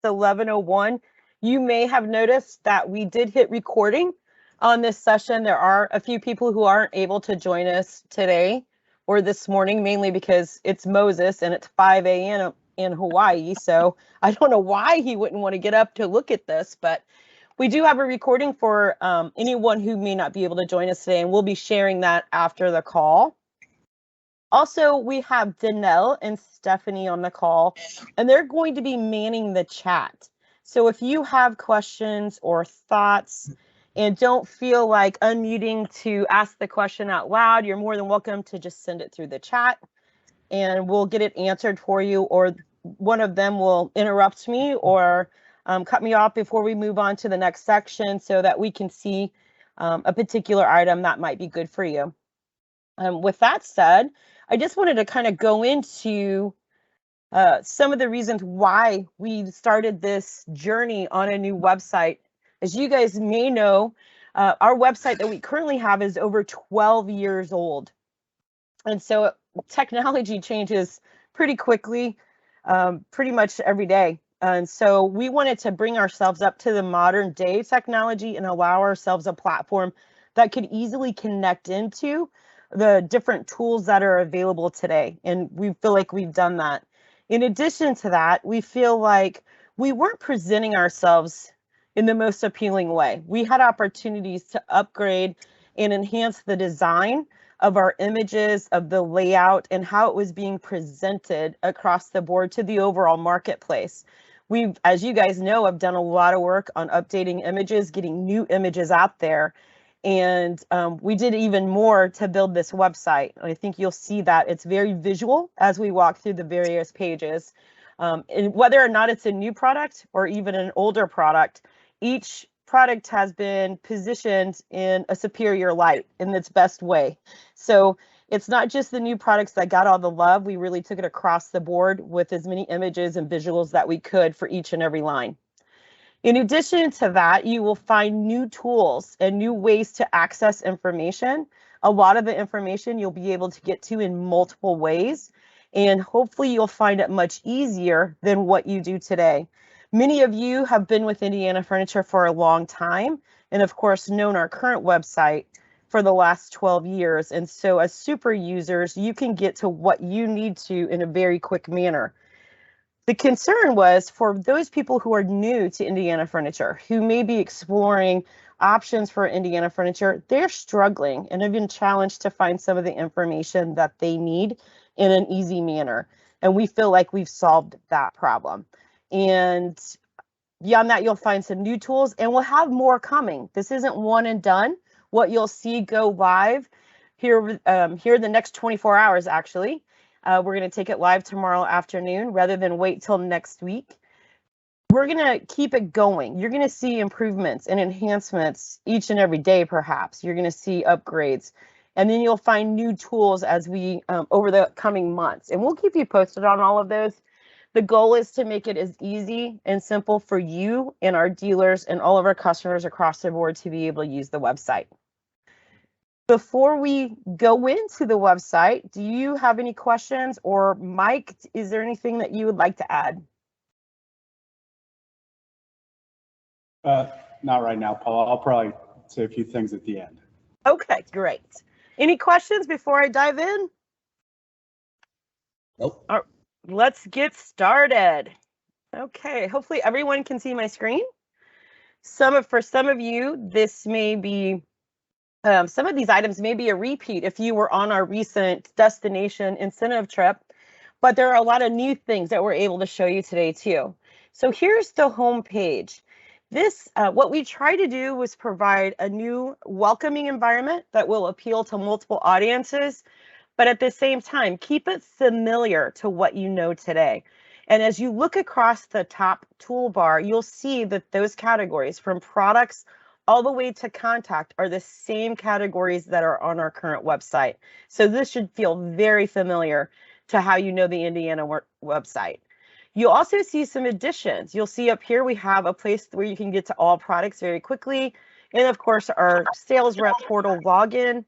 11:01. You may have noticed that we did hit recording on this session. There are a few people who aren't able to join us today or this morning, mainly because it's Moses and it's 5 a.m. in Hawaii. So I don't know why he wouldn't want to get up to look at this, but we do have a recording for anyone who may not be able to join us today, and we'll be sharing that after the call. Also, we have Danelle and Stephanie on the call, and they're going to be manning the chat. So if you have questions or thoughts and don't feel like unmuting to ask the question out loud, you're more than welcome to just send it through the chat and we'll get it answered for you, or one of them will interrupt me or cut me off before we move on to the next section so that we can see a particular item that might be good for you. With that said, I just wanted to kind of go into some of the reasons why we started this journey on a new website. As you guys may know, our website that we currently have is over 12 years old. And so technology changes pretty quickly, pretty much every day. And so we wanted to bring ourselves up to the modern day technology and allow ourselves a platform that could easily connect into the different tools that are available today. And we feel like we've done that. In addition to that, we feel like we weren't presenting ourselves in the most appealing way. We had opportunities to upgrade and enhance the design of our images, of the layout, and how it was being presented across the board to the overall marketplace. We've, as you guys know, have done a lot of work on updating images, getting new images out there. And we did even more to build this website. I think you'll see that it's very visual as we walk through the various pages. And whether or not it's a new product or even an older product, each product has been positioned in a superior light in its best way. So it's not just the new products that got all the love. We really took it across the board with as many images and visuals that we could for each and every line. In addition to that, you will find new tools and new ways to access information. A lot of the information you'll be able to get to in multiple ways, and hopefully you'll find it much easier than what you do today. Many of you have been with Indiana Furniture for a long time, and of course known our current website for the last 12 years. And so as super users, you can get to what you need to in a very quick manner. The concern was for those people who are new to Indiana Furniture, who may be exploring options for Indiana Furniture, they're struggling and have been challenged to find some of the information that they need in an easy manner. And we feel like we've solved that problem. And beyond that, you'll find some new tools, and we'll have more coming. This isn't one and done. What you'll see go live here the next 24 hours, actually. We're going to take it live tomorrow afternoon rather than wait till next week. We're going to keep it going. You're going to see improvements and enhancements each and every day, perhaps. You're going to see upgrades. And then you'll find new tools as we over the coming months. And we'll keep you posted on all of those. The goal is to make it as easy and simple for you and our dealers and all of our customers across the board to be able to use the website. Before we go into the website, do you have any questions? Or Mike, is there anything that you would like to add? Not right now, Paul. I'll probably say a few things at the end. Okay, great. Any questions before I dive in? Nope. All right, let's get started. Okay, hopefully everyone can see my screen. For some of you, this may be some of these items may be a repeat if you were on our recent destination incentive trip, but there are a lot of new things that we're able to show you today too. So here's the home page. This, what we try to do was provide a new welcoming environment that will appeal to multiple audiences, but at the same time, keep it familiar to what you know today. And as you look across the top toolbar, you'll see that those categories from products all the way to contact are the same categories that are on our current website. So this should feel very familiar to how you know the Indiana website. You'll also see some additions. You'll see up here we have a place where you can get to all products very quickly. And of course, our sales rep portal login.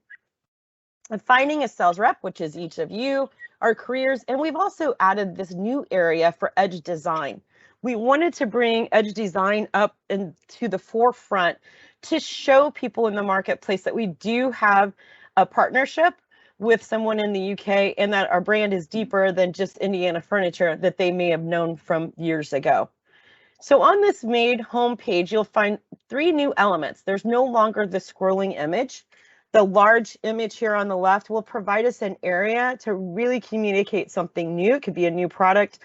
And finding a sales rep, which is each of you, our careers, and we've also added this new area for edge design. we wanted to bring Edge Design up into the forefront to show people in the marketplace that we do have a partnership with someone in the UK and that our brand is deeper than just Indiana Furniture that they may have known from years ago. So on this Made homepage, you'll find 3 new elements. There's no longer the scrolling image. The large image here on the left will provide us an area to really communicate something new. It could be a new product.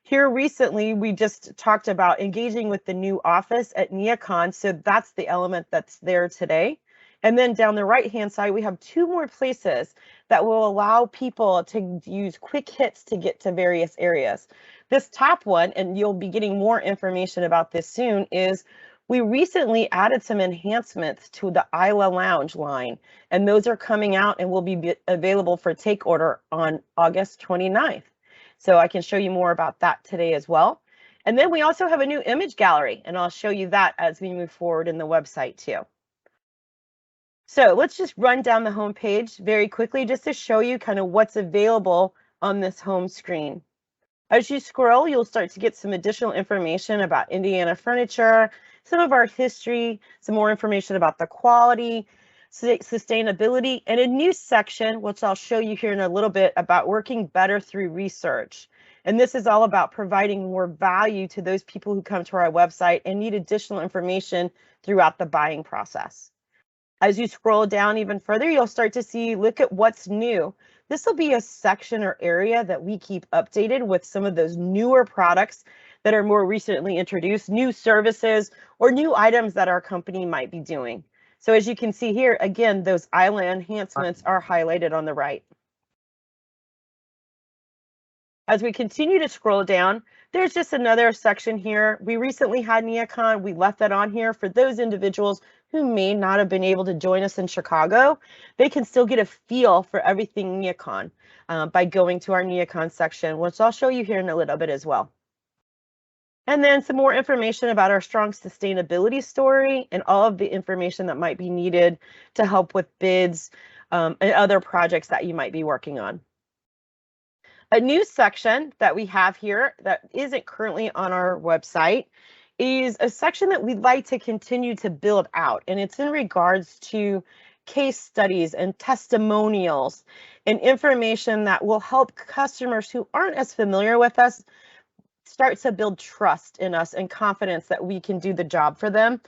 Here recently, we just talked about engaging with the new office at NeoCon, so that's the element that's there today. And then down the right-hand side, we have 2 more places that will allow people to use quick hits to get to various areas. This top one, and you'll be getting more information about this soon, is we recently added some enhancements to the Isla Lounge line, and those are coming out and will be available for take order on August 29th. So I can show you more about that today as well. And then we also have a new image gallery, and I'll show you that as we move forward in the website too. So let's just run down the home page very quickly just to show you kind of what's available on this home screen. As you scroll, you'll start to get some additional information about Indiana Furniture, some of our history, some more information about the quality, sustainability, and a new section, which I'll show you here in a little bit, about working better through research. And this is all about providing more value to those people who come to our website and need additional information throughout the buying process. As you scroll down even further, you'll start to see, look at what's new. This will be a section or area that we keep updated with some of those newer products that are more recently introduced, new services, or new items that our company might be doing. So as you can see here, again, those Isla enhancements are highlighted on the right. As we continue to scroll down, there's just another section here. We recently had NeoCon. We left that on here for those individuals who may not have been able to join us in Chicago. They can still get a feel for everything NeoCon by going to our NeoCon section, which I'll show you here in a little bit as well. And then some more information about our strong sustainability story and all of the information that might be needed to help with bids and other projects that you might be working on. A new section that we have here that isn't currently on our website is a section that we'd like to continue to build out, and it's in regards to case studies and testimonials and information that will help customers who aren't as familiar with us start to build trust in us and confidence that we can do the job for them.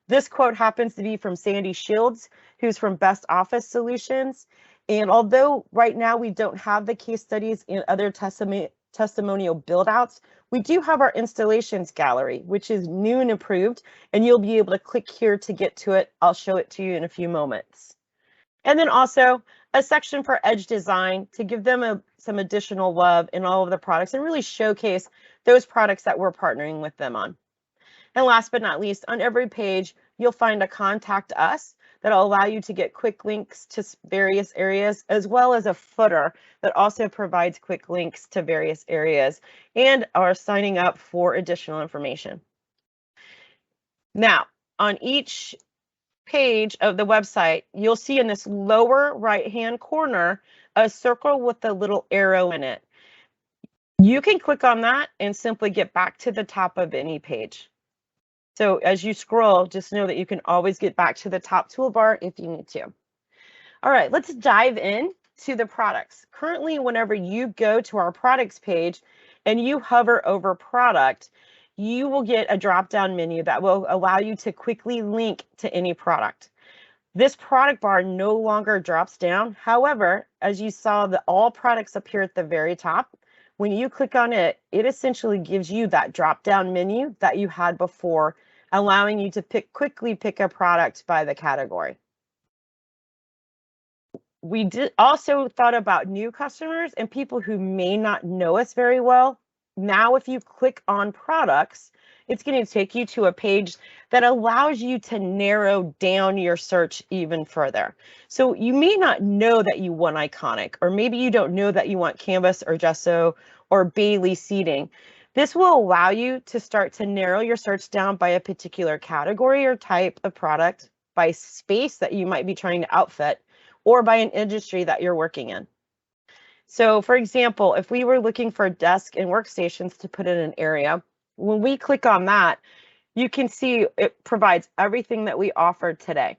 This quote happens to be from Sandy Shields, who's from Best Office Solutions. And although right now we don't have the case studies in other testimonial build-outs, we do have our installations gallery, which is new and improved, and you'll be able to click here to get to it. I'll show it to you in a few moments. And then also a section for Edge Design to give them some additional love in all of the products and really showcase those products that we're partnering with them on. And last but not least, on every page, you'll find a contact us that'll allow you to get quick links to various areas, as well as a footer that also provides quick links to various areas and are signing up for additional information. Now, on each page of the website, you'll see in this lower right-hand corner a circle with a little arrow in it. You can click on that and simply get back to the top of any page. So as you scroll, just know that you can always get back to the top toolbar if you need to. All right, let's dive in to the products. Currently, whenever you go to our products page and you hover over product, you will get a drop-down menu that will allow you to quickly link to any product. This product bar no longer drops down. However, as you saw, the all products appear at the very top. When you click on it, it essentially gives you that drop-down menu that you had before, allowing you to quickly pick a product by the category. We also thought about new customers and people who may not know us very well. Now, if you click on products, it's going to take you to a page that allows you to narrow down your search even further. So you may not know that you want Iconic, or maybe you don't know that you want Canvas or Gesso or Bailey seating. This will allow you to start to narrow your search down by a particular category or type of product, by space that you might be trying to outfit, or by an industry that you're working in. So for example, if we were looking for desk and workstations to put in an area, When we click on that, you can see it provides everything that we offered today.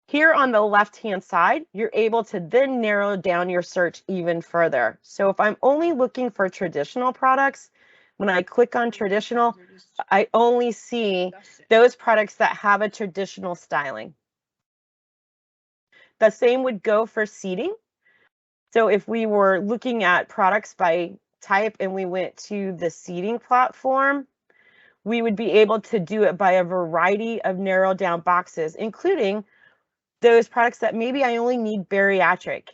Here on the left-hand side, you're able to then narrow down your search even further. So if I'm only looking for traditional products, when I click on traditional, I only see those products that have a traditional styling. The same would go for seating. So if we were looking at products by type and we went to the seating platform, we would be able to do it by a variety of narrowed down boxes, including those products that maybe I only need bariatric,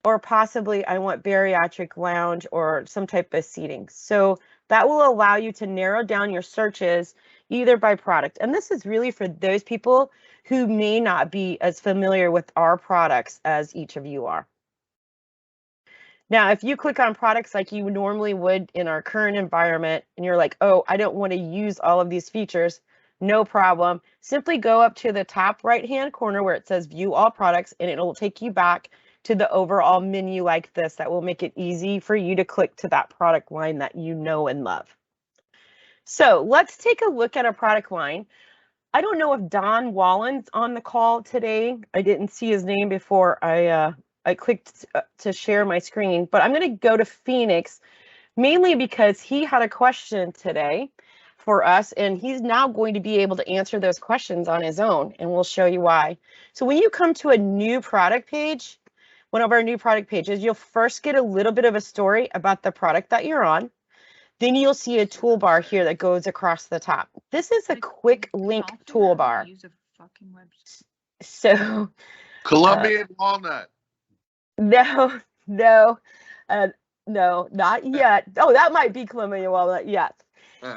or possibly I want bariatric lounge or some type of seating. So that will allow you to narrow down your searches either by product. And this is really for those people who may not be as familiar with our products as each of you are. Now, if you click on products like you normally would in our current environment, and you're like, oh, I don't want to use all of these features, no problem. Simply go up to the top right-hand corner where it says View All Products, and it'll take you back to the overall menu like this. That will make it easy for you to click to that product line that you know and love. So let's take a look at a product line. I don't know if Don Wallen's on the call today. I didn't see his name before I clicked to share my screen, but I'm going to go to Phoenix mainly because he had a question today for us, and he's now going to be able to answer those questions on his own, and we'll show you why. So when you come to a new product page, one of our new product pages, you'll first get a little bit of a story about the product that you're on. Then you'll see a toolbar here that goes across the top. This is a quick link toolbar. So Colombian walnut. No, no, not yet. Oh, that might be Colombian walnut, yes.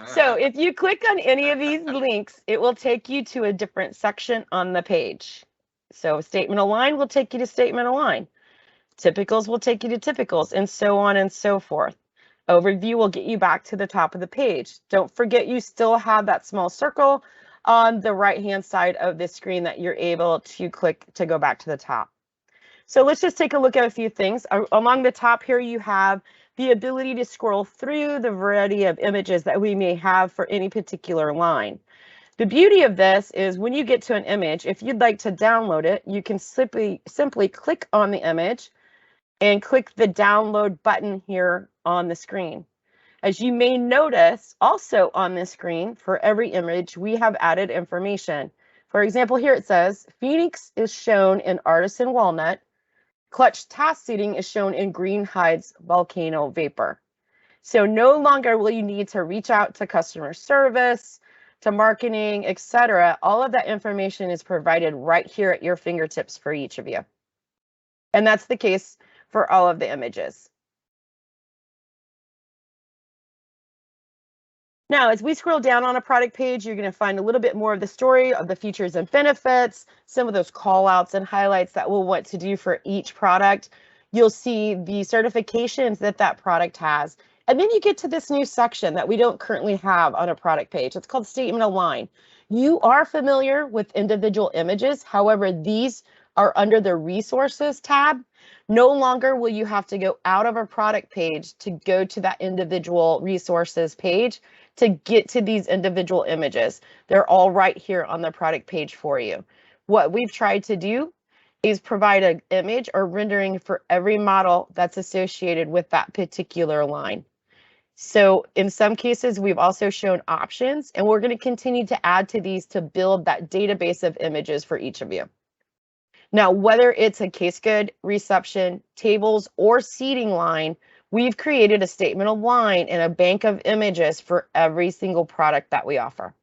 So if you click on any of these links, it will take you to a different section on the page. So statement align will take you to statement align. Typicals will take you to typicals, and so on and so forth. Overview will get you back to the top of the page. Don't forget you still have that small circle on the right-hand side of the screen that you're able to click to go back to the top. So let's just take a look at a few things. Along the top here, you have the ability to scroll through the variety of images that we may have for any particular line. The beauty of this is when you get to an image, if you'd like to download it, you can simply click on the image and click the download button here on the screen. As you may notice, also on this screen, for every image, we have added information. For example, here it says, Phoenix is shown in Artisan Walnut. Clutch task seating is shown in Green Hides Volcano Vapor. So no longer will you need to reach out to customer service, to marketing, etc. All of that information is provided right here at your fingertips for each of you. And that's the case for all of the images. Now, as we scroll down on a product page, you're going to find a little bit more of the story of the features and benefits, some of those call outs and highlights that we'll want to do for each product. You'll see the certifications that that product has. And then you get to this new section that we don't currently have on a product page. It's called Statement Align. You are familiar with individual images. However, these are under the Resources tab. No longer will you have to go out of a product page to go to that individual resources page to get to these individual images. They're all right here on the product page for you. What we've tried to do is provide an image or rendering for every model that's associated with that particular line. So in some cases, we've also shown options, and we're going to continue to add to these to build that database of images for each of you. Now, whether it's a case good, reception, tables, or seating line, we've created a statement of line and a bank of images for every single product that we offer.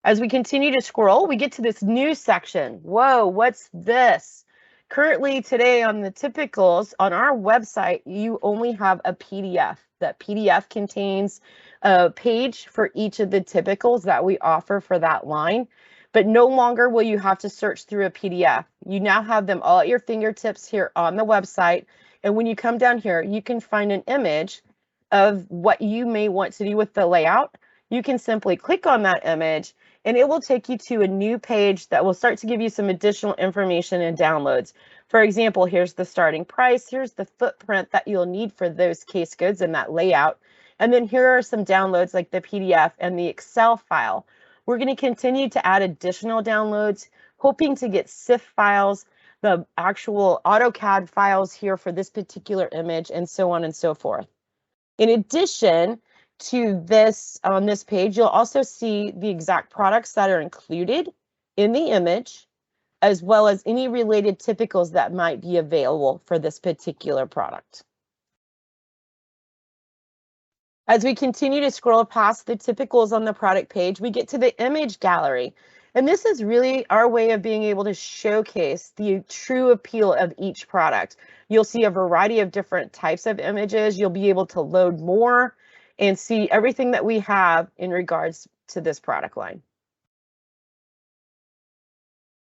As we continue to scroll, we get to this new section. Whoa, what's this? Currently today on the typicals on our website, you only have a PDF. That PDF contains a page for each of the typicals that we offer for that line. But no longer will you have to search through a PDF. You now have them all at your fingertips here on the website. And when you come down here, you can find an image of what you may want to do with the layout. You can simply click on that image and it will take you to a new page that will start to give you some additional information and downloads. For example, here's the starting price, here's the footprint that you'll need for those case goods and that layout. And then here are some downloads like the PDF and the Excel file. We're going to continue to add additional downloads, hoping to get SIF files, the actual AutoCAD files here for this particular image, and so on and so forth. In addition to this, on this page, you'll also see the exact products that are included in the image, as well as any related typicals that might be available for this particular product. As we continue to scroll past the typicals on the product page, we get to the image gallery. And this is really our way of being able to showcase the true appeal of each product. You'll see a variety of different types of images. You'll be able to load more and see everything that we have in regards to this product line.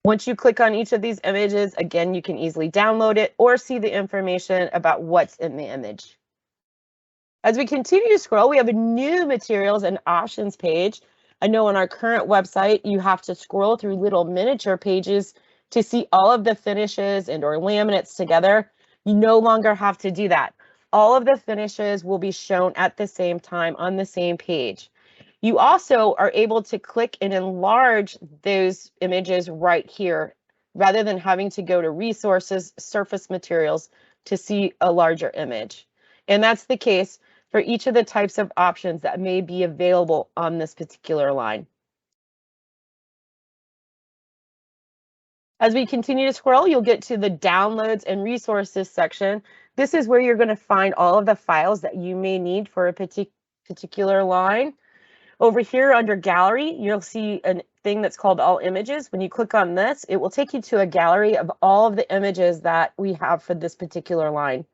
Once you click on each of these images, again, you can easily download it or see the information about what's in the image. As we continue to scroll, we have a new materials and options page. I know on our current website, you have to scroll through little miniature pages to see all of the finishes and or laminates together. You no longer have to do that. All of the finishes will be shown at the same time on the same page. You also are able to click and enlarge those images right here, rather than having to go to resources, surface materials to see a larger image. And that's the case for each of the types of options that may be available on this particular line. As we continue to scroll, you'll get to the downloads and resources section. This is where you're going to find all of the files that you may need for a particular line. Over here under gallery, you'll see a thing that's called all images. When you click on this, it will take you to a gallery of all of the images that we have for this particular line.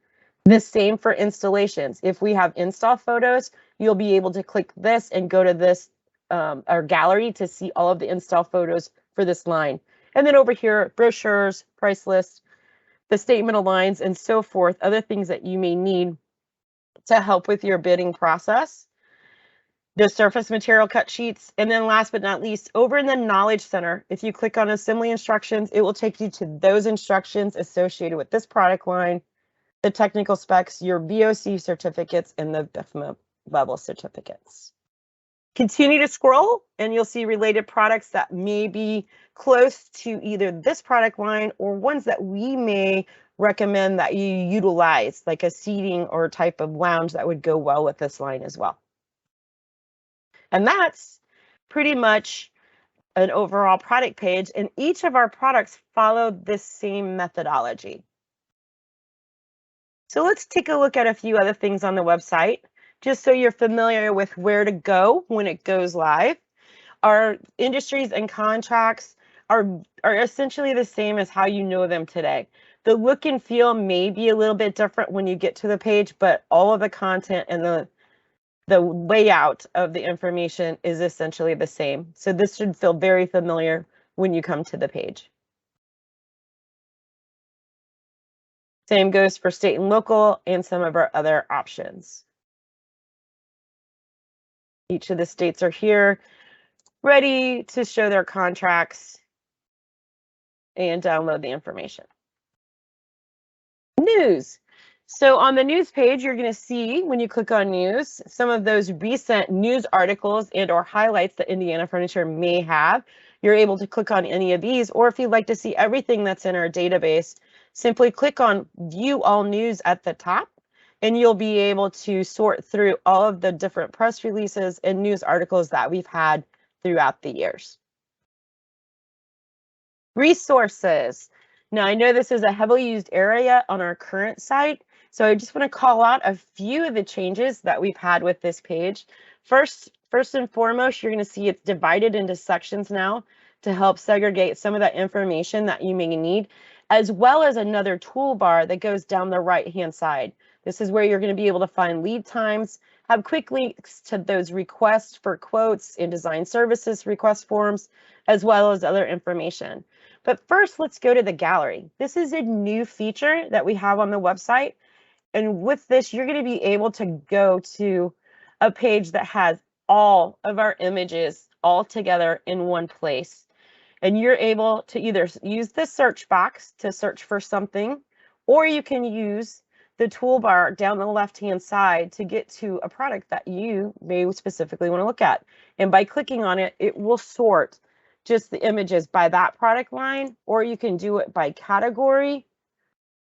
The same for installations. If we have install photos, you'll be able to click this and go to this our gallery to see all of the install photos for this line. And then over here, brochures, price lists, the statement of lines, and so forth, other things that you may need to help with your bidding process. The surface material cut sheets, and then last but not least, over in the Knowledge Center, if you click on assembly instructions, it will take you to those instructions associated with this product line, the technical specs, your VOC certificates, and the BIFMA level certificates. Continue to scroll and you'll see related products that may be close to either this product line or ones that we may recommend that you utilize, like a seating or type of lounge that would go well with this line as well. And that's pretty much an overall product page, and each of our products follow this same methodology. So let's take a look at a few other things on the website, just so you're familiar with where to go when it goes live. Our industries and contracts are essentially the same as how you know them today. The look and feel may be a little bit different when you get to the page, but all of the content and the layout of the information is essentially the same. So this should feel very familiar when you come to the page. Same goes for state and local and some of our other options. Each of the states are here, ready to show their contracts and download the information. News. So on the news page, you're going to see when you click on news, some of those recent news articles and or highlights that Indiana Furniture may have. You're able to click on any of these, or if you'd like to see everything that's in our database, simply click on View All News at the top, and you'll be able to sort through all of the different press releases and news articles that we've had throughout the years. Resources. Now, I know this is a heavily used area on our current site, so I just want to call out a few of the changes that we've had with this page. First and foremost, you're going to see it's divided into sections now to help segregate some of that information that you may need, as well as another toolbar that goes down the right-hand side. This is where you're going to be able to find lead times, have quick links to those requests for quotes and design services request forms, as well as other information. But first, let's go to the gallery. This is a new feature that we have on the website. And with this, you're going to be able to go to a page that has all of our images all together in one place. And you're able to either use the search box to search for something, or you can use the toolbar down the left-hand side to get to a product that you may specifically want to look at. And by clicking on it, it will sort just the images by that product line, or you can do it by category,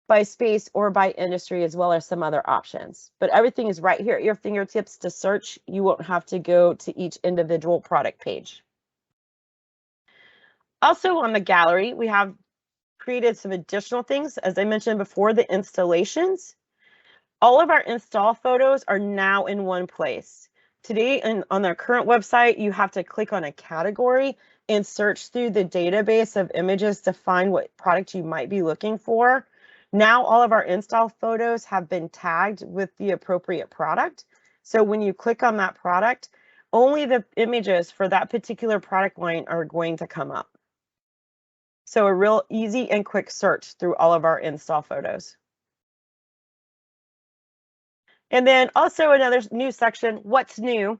by space, or by industry, as well as some other options. But everything is right here at your fingertips to search. You won't have to go to each individual product page. Also on the gallery, we have created some additional things. As I mentioned before, the installations. All of our install photos are now in one place. Today, on our current website, you have to click on a category and search through the database of images to find what product you might be looking for. Now, all of our install photos have been tagged with the appropriate product. So when you click on that product, only the images for that particular product line are going to come up. So a real easy and quick search through all of our install photos. And then also another new section, what's new?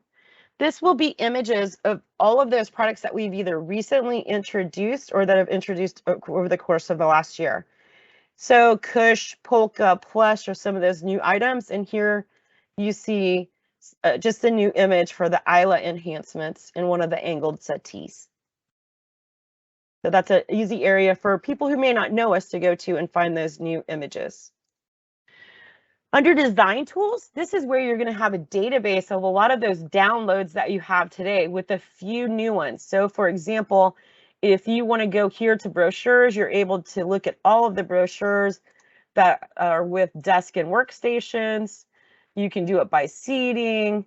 This will be images of all of those products that we've either recently introduced or that have introduced over the course of the last year. So Kush, Polka, Plush are some of those new items. And here you see just a new image for the Isla enhancements in one of the angled settees. So that's an easy area for people who may not know us to go to and find those new images. Under design tools, this is where you're going to have a database of a lot of those downloads that you have today with a few new ones. So for example, if you want to go here to brochures, you're able to look at all of the brochures that are with desk and workstations. You can do it by seating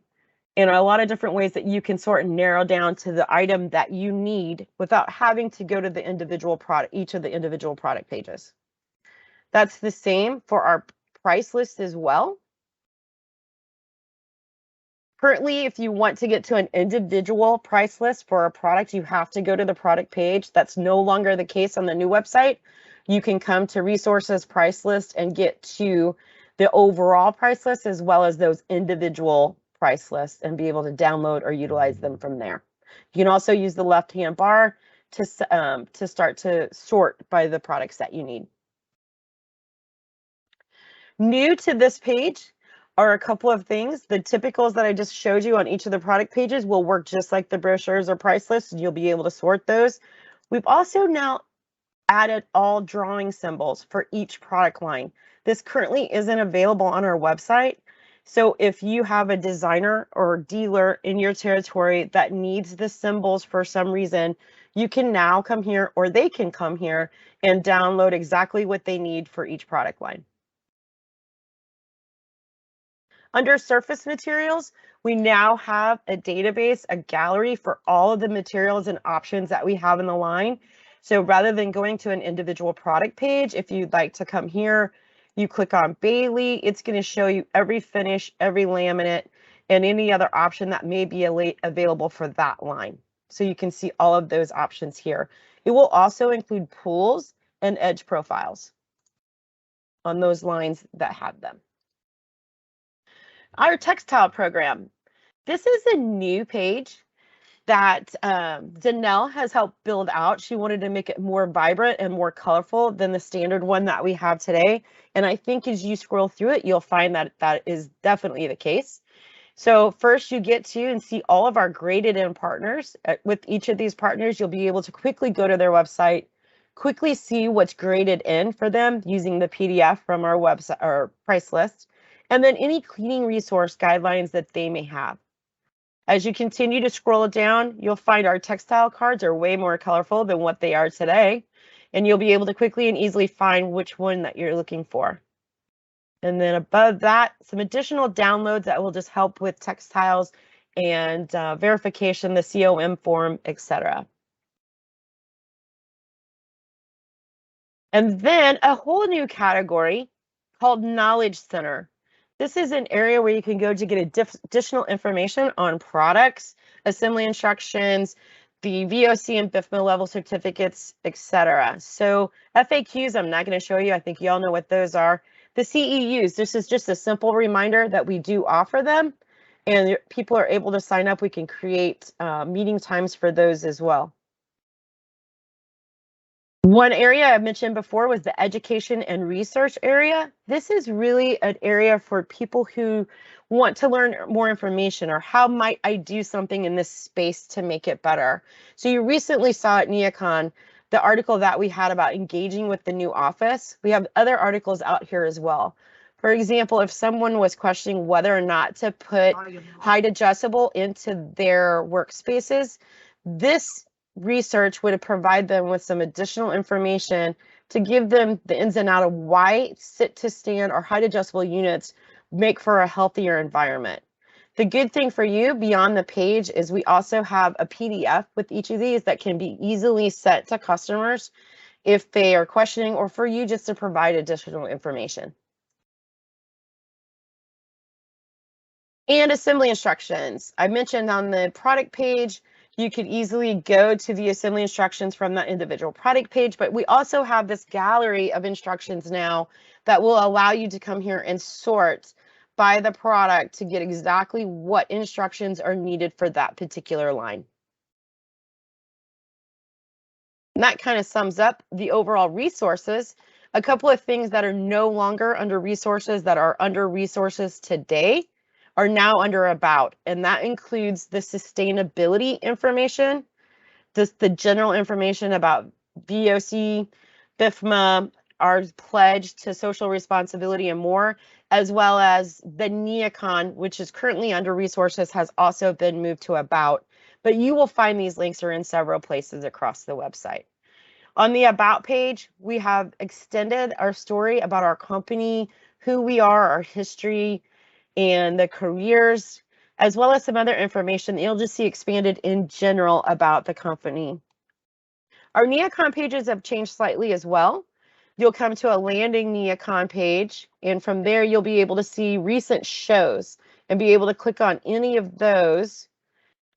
and a lot of different ways that you can sort and narrow down to the item that you need without having to go to the individual product, each of the individual product pages. That's the same for our price list as well. Currently, if you want to get to an individual price list for a product, you have to go to the product page. That's no longer the case on the new website. You can come to resources price list and get to the overall price list as well as those individual price lists and be able to download or utilize them from there. You can also use the left-hand bar to start to sort by the products that you need. New to this page are a couple of things. The typicals that I just showed you on each of the product pages will work just like the brochures or price lists. You'll be able to sort those. We've also now added all drawing symbols for each product line. This currently isn't available on our website. So if you have a designer or dealer in your territory that needs the symbols for some reason, you can now come here, or they can come here and download exactly what they need for each product line. Under surface materials, we now have a database, a gallery for all of the materials and options that we have in the line. So rather than going to an individual product page, if you'd like to come here, you click on Bailey, it's going to show you every finish, every laminate, and any other option that may be available for that line. So you can see all of those options here. It will also include pools and edge profiles on those lines that have them. Our textile program. This is a new page that Danelle has helped build out. She wanted to make it more vibrant and more colorful than the standard one that we have today. And I think as you scroll through it, you'll find that that is definitely the case. So first you get to and see all of our graded in partners. With each of these partners, you'll be able to quickly go to their website, quickly see what's graded in for them using the PDF from our website or price list, and then any cleaning resource guidelines that they may have. As you continue to scroll it down, you'll find our textile cards are way more colorful than what they are today, and you'll be able to quickly and easily find which one that you're looking for. And then above that, some additional downloads that will just help with textiles and verification, the COM form, etc. And then a whole new category called Knowledge Center. This is an area where you can go to get additional information on products, assembly instructions, the VOC and BIFMA level certificates, etc. So FAQs, I'm not going to show you. I think you all know what those are. The CEUs, this is just a simple reminder that we do offer them, and people are able to sign up. We can create meeting times for those as well. One area I mentioned before was the education and research area. This is really an area for people who want to learn more information, or how might I do something in this space to make it better. So you recently saw at NeoCon the article that we had about engaging with the new office. We have other articles out here as well. For example, if someone was questioning whether or not to put height adjustable into their workspaces, this research would provide them with some additional information to give them the ins and outs of why sit to stand or height adjustable units make for a healthier environment. The good thing for you beyond the page is we also have a PDF with each of these that can be easily sent to customers if they are questioning, or for you just to provide additional information. And assembly instructions. I mentioned on the product page, you could easily go to the assembly instructions from that individual product page, but we also have this gallery of instructions now that will allow you to come here and sort by the product to get exactly what instructions are needed for that particular line. And that kind of sums up the overall resources. A couple of things that are no longer under resources that are under resources today are now under about, and that includes the sustainability information, the general information about VOC, BIFMA, our pledge to social responsibility and more, as well as the NeoCon, which is currently under resources, has also been moved to about, but you will find these links are in several places across the website. On the About page, we have extended our story about our company, who we are, our history, and the careers, as well as some other information that you'll just see expanded in general about the company. Our NeoCon pages have changed slightly as well. You'll come to a landing NeoCon page, and from there you'll be able to see recent shows and be able to click on any of those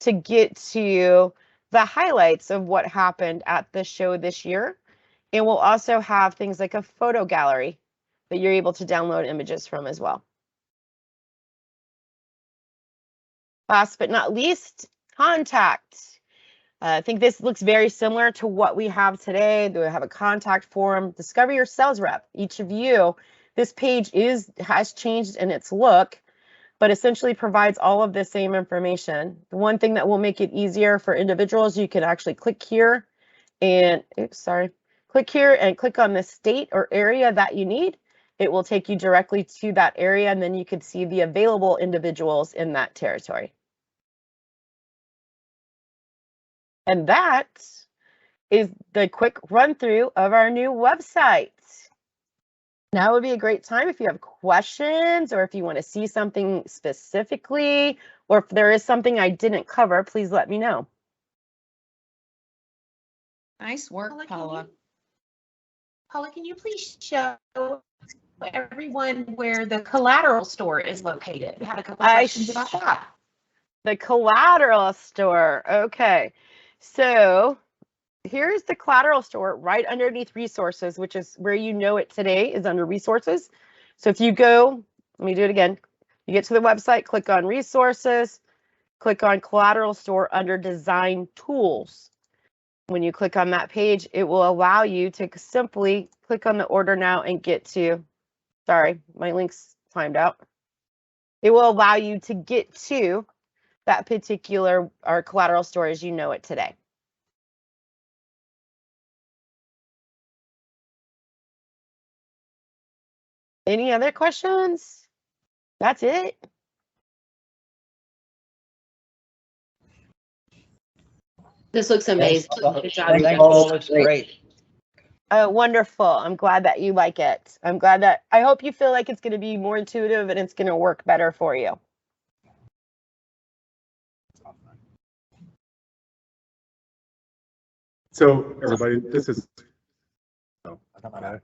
to get to the highlights of what happened at the show this year. And we'll also have things like a photo gallery that you're able to download images from as well. Last but not least, contact. I think this looks very similar to what we have today. We have a contact form. Discover your sales rep. Each of you, this page has changed in its look, but essentially provides all of the same information. The one thing that will make it easier for individuals, you can actually click here and, click here and click on the state or area that you need. It will take you directly to that area, and then you can see the available individuals in that territory. And that is the quick run through of our new website. Now would be a great time if you have questions, or if you want to see something specifically, or if there is something I didn't cover, please let me know. Nice work, Paula. Paula, can you please show everyone where the collateral store is located? We had a couple questions about that. The collateral store. Okay, so here's the collateral store right underneath resources, which is where you know it today is under resources. So if you go, let me do it again. You get to the website, click on resources, click on collateral store under design tools. When you click on that page, it will allow you to simply click on the order now and get to, sorry, my link's timed out. It will allow you to get to that particular or collateral store as you know it today. Any other questions? That's it. This looks amazing. Good job. Looks great. Wonderful. I'm glad that you like it. I hope you feel like it's going to be more intuitive and it's going to work better for you. So everybody, this is. Oh, all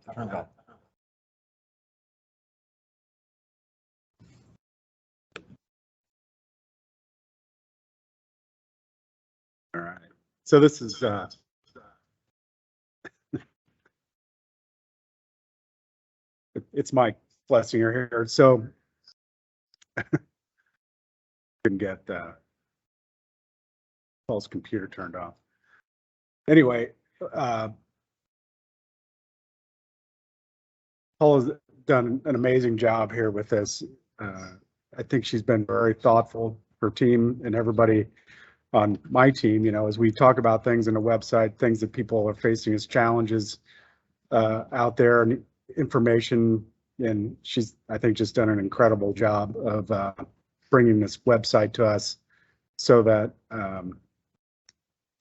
right. So this is it's Mike Flessinger here. So couldn't get Paul's computer turned off. Anyway, Paula's done an amazing job here with this. I think she's been very thoughtful, her team and everybody on my team, as we talk about things in the website, things that people are facing as challenges out there and information. And she's, I think, just done an incredible job of bringing this website to us so that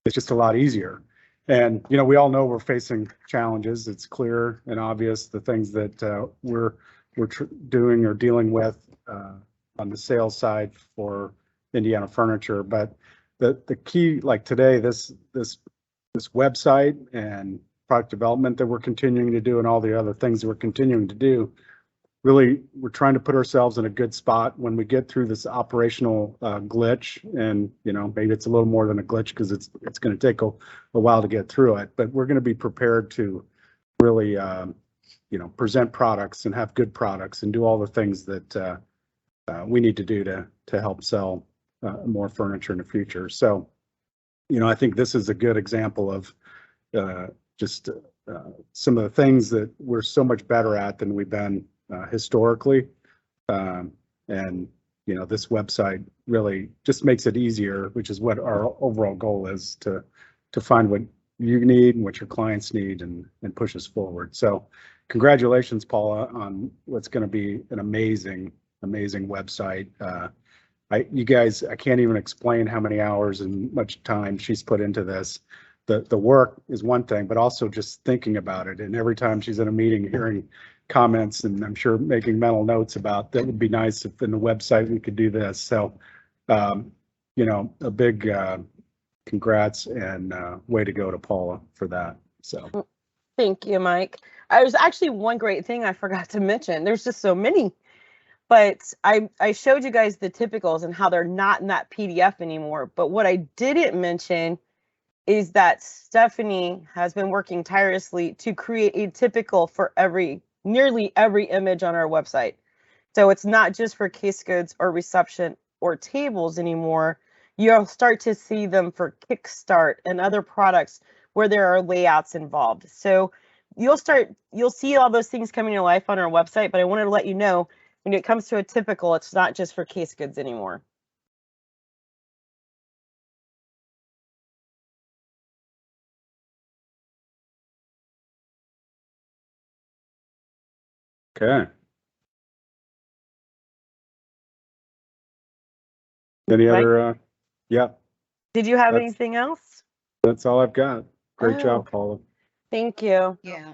it's just a lot easier. And, we all know we're facing challenges. It's clear and obvious the things that we're doing or dealing with on the sales side for Indiana Furniture. But the key, like today, this website and product development that we're continuing to do and all the other things that we're continuing to do, really, we're trying to put ourselves in a good spot when we get through this operational glitch. And, maybe it's a little more than a glitch because it's going to take a while to get through it. But we're going to be prepared to really, present products and have good products and do all the things that we need to do to help sell more furniture in the future. So, I think this is a good example of just some of the things that we're so much better at than we've been historically. And, this website really just makes it easier, which is what our overall goal is, to find what you need and what your clients need and push us forward. So congratulations, Paula, on what's going to be an amazing website. You guys, I can't even explain how many hours and much time she's put into this. The work is one thing, but also just thinking about it. And every time she's in a meeting, hearing comments, and I'm sure making mental notes about that would be nice if in the website we could do this. So, a big congrats and way to go to Paula for that. So, Thank you, Mike. There's actually one great thing I forgot to mention. There's just so many. But I showed you guys the typicals and how they're not in that PDF anymore. But what I didn't mention is that Stephanie has been working tirelessly to create a typical for nearly every image on our website. So it's not just for case goods or reception or tables anymore. You'll start to see them for Kickstart and other products where there are layouts involved. So you'll see all those things coming to life on our website, but I wanted to let you know, when it comes to a typical, it's not just for case goods anymore. okay. Any Mike? other? Yeah, Did you have That's- anything else? that's all I've got. Great Oh. job, Paula. Thank you. Yeah.